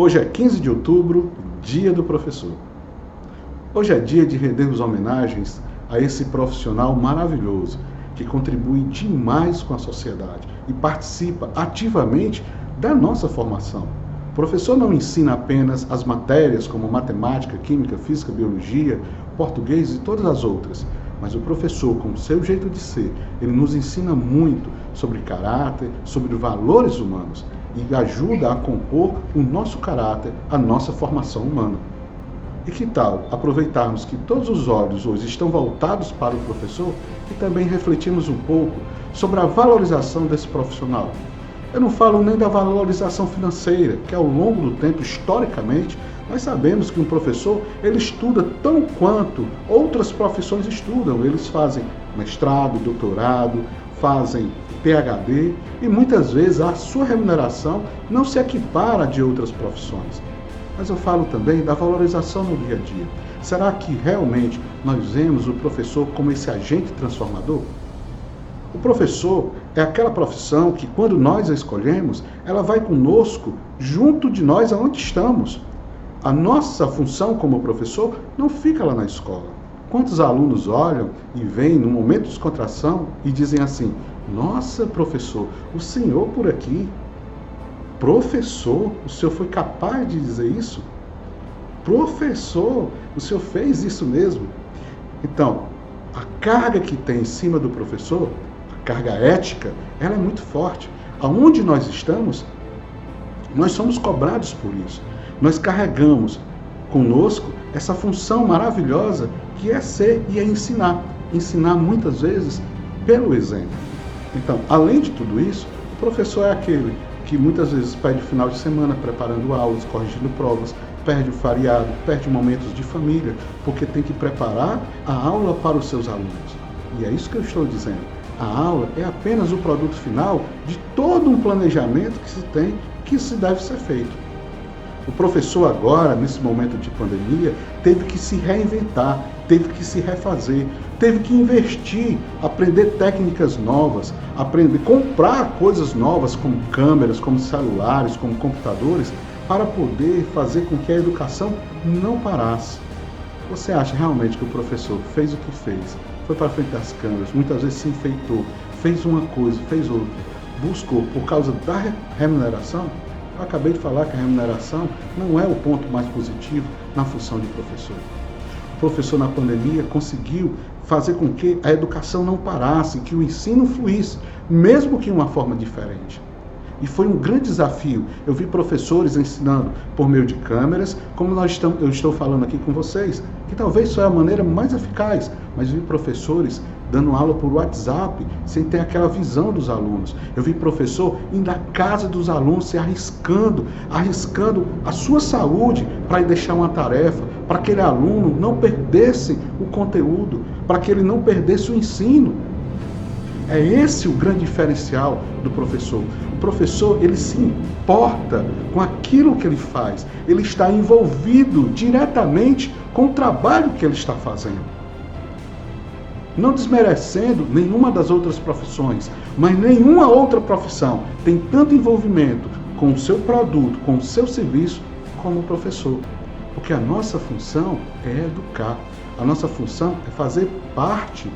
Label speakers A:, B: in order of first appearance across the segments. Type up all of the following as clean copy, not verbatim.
A: Hoje é 15 de outubro, dia do professor. Hoje é dia de rendermos homenagens a esse profissional maravilhoso que contribui demais com a sociedade e participa ativamente da nossa formação. O professor não ensina apenas as matérias como matemática, química, física, biologia, português e todas as outras, mas o professor, com o seu jeito de ser, ele nos ensina muito sobre caráter, sobre valores humanos e ajuda a compor o nosso caráter, a nossa formação humana. E que tal aproveitarmos que todos os olhos hoje estão voltados para o professor e também refletirmos um pouco sobre a valorização desse profissional? Eu não falo nem da valorização financeira, que ao longo do tempo, historicamente, nós sabemos que um professor, ele estuda tão quanto outras profissões estudam. Eles fazem mestrado, doutorado, fazem PhD e muitas vezes a sua remuneração não se equipara a de outras profissões. Mas eu falo também da valorização no dia a dia. Será que realmente nós vemos o professor como esse agente transformador? O professor é aquela profissão que, quando nós a escolhemos, ela vai conosco, junto de nós, aonde estamos. A nossa função como professor não fica lá na escola. Quantos alunos olham e vêm no momento de descontração e dizem assim: nossa, professor, o senhor por aqui? Professor, o senhor foi capaz de dizer isso? Professor, o senhor fez isso mesmo? Então, a carga que tem em cima do professor, a carga ética, ela é muito forte. Aonde nós estamos, nós somos cobrados por isso. Nós carregamos conosco essa função maravilhosa que é ser e é ensinar. Ensinar muitas vezes pelo exemplo. Então, além de tudo isso, o professor é aquele que muitas vezes perde o final de semana preparando aulas, corrigindo provas, perde o feriado, perde momentos de família, porque tem que preparar a aula para os seus alunos. E é isso que eu estou dizendo. A aula é apenas o produto final de todo um planejamento que se tem, que se deve ser feito. O professor agora, nesse momento de pandemia, teve que se reinventar, teve que se refazer, teve que investir, aprender técnicas novas, comprar coisas novas como câmeras, como celulares, como computadores, para poder fazer com que a educação não parasse. Você acha realmente que o professor fez o que fez? Foi para frente das câmeras, muitas vezes se enfeitou, fez uma coisa, fez outra, buscou por causa da remuneração? Eu acabei de falar que a remuneração não é o ponto mais positivo na função de professor. O professor na pandemia conseguiu fazer com que a educação não parasse, que o ensino fluísse, mesmo que de uma forma diferente. E foi um grande desafio. Eu vi professores ensinando por meio de câmeras, como eu estou falando aqui com vocês, que talvez só é a maneira mais eficaz, mas vi professores dando aula por WhatsApp, sem ter aquela visão dos alunos. Eu vi professor indo à casa dos alunos, se arriscando a sua saúde para ir deixar uma tarefa, para que aquele aluno não perdesse o conteúdo, para que ele não perdesse o ensino. É esse o grande diferencial do professor. O professor, ele se importa com aquilo que ele faz. Ele está envolvido diretamente com o trabalho que ele está fazendo. Não desmerecendo nenhuma das outras profissões, mas nenhuma outra profissão tem tanto envolvimento com o seu produto, com o seu serviço, como o professor. Porque a nossa função é educar. A nossa função é fazer parte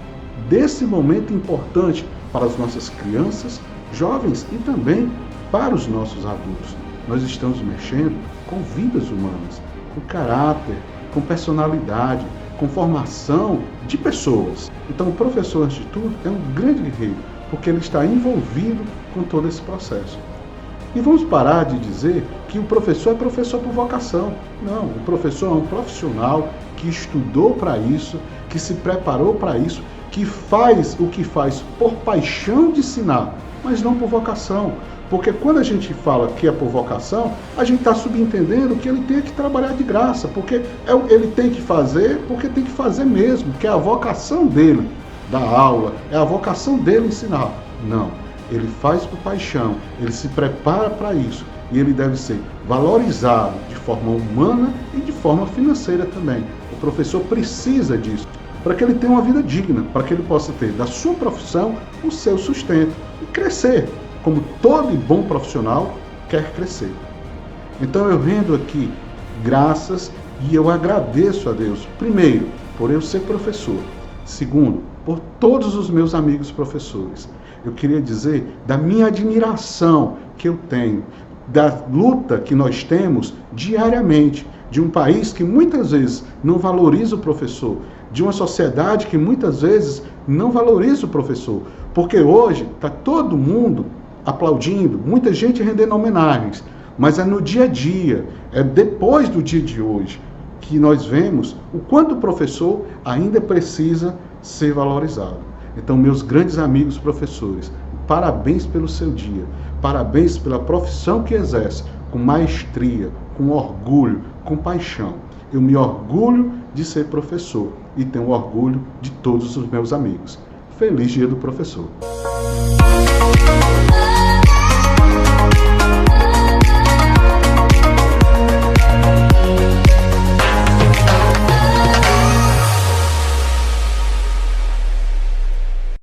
A: desse momento importante para as nossas crianças, jovens e também para os nossos adultos. Nós estamos mexendo com vidas humanas, com caráter, com personalidade, com formação de pessoas. Então o professor, antes de tudo, é um grande guerreiro, porque ele está envolvido com todo esse processo. E vamos parar de dizer que o professor é professor por vocação. Não, o professor é um profissional que estudou para isso, que se preparou para isso, que faz o que faz por paixão de ensinar, mas não por vocação. Porque quando a gente fala que é por vocação, a gente está subentendendo que ele tem que trabalhar de graça, porque ele tem que fazer, porque tem que fazer mesmo, que é a vocação dele dar aula, é a vocação dele ensinar. Não, ele faz por paixão, ele se prepara para isso, e ele deve ser valorizado de forma humana e de forma financeira também. O professor precisa disso, para que ele tenha uma vida digna, para que ele possa ter da sua profissão o seu sustento e crescer, como todo bom profissional quer crescer. Então eu rendo aqui graças e eu agradeço a Deus, primeiro, por eu ser professor. Segundo, por todos os meus amigos professores. Eu queria dizer da minha admiração que eu tenho, da luta que nós temos diariamente, de um país que muitas vezes não valoriza o professor, de uma sociedade que muitas vezes não valoriza o professor, porque hoje está todo mundo aplaudindo, muita gente rendendo homenagens, mas é no dia a dia, é depois do dia de hoje, que nós vemos o quanto o professor ainda precisa ser valorizado. Então, meus grandes amigos professores, parabéns pelo seu dia, parabéns pela profissão que exerce, com maestria, com orgulho, com paixão. Eu me orgulho de ser professor e tenho orgulho de todos os meus amigos. Feliz Dia do Professor!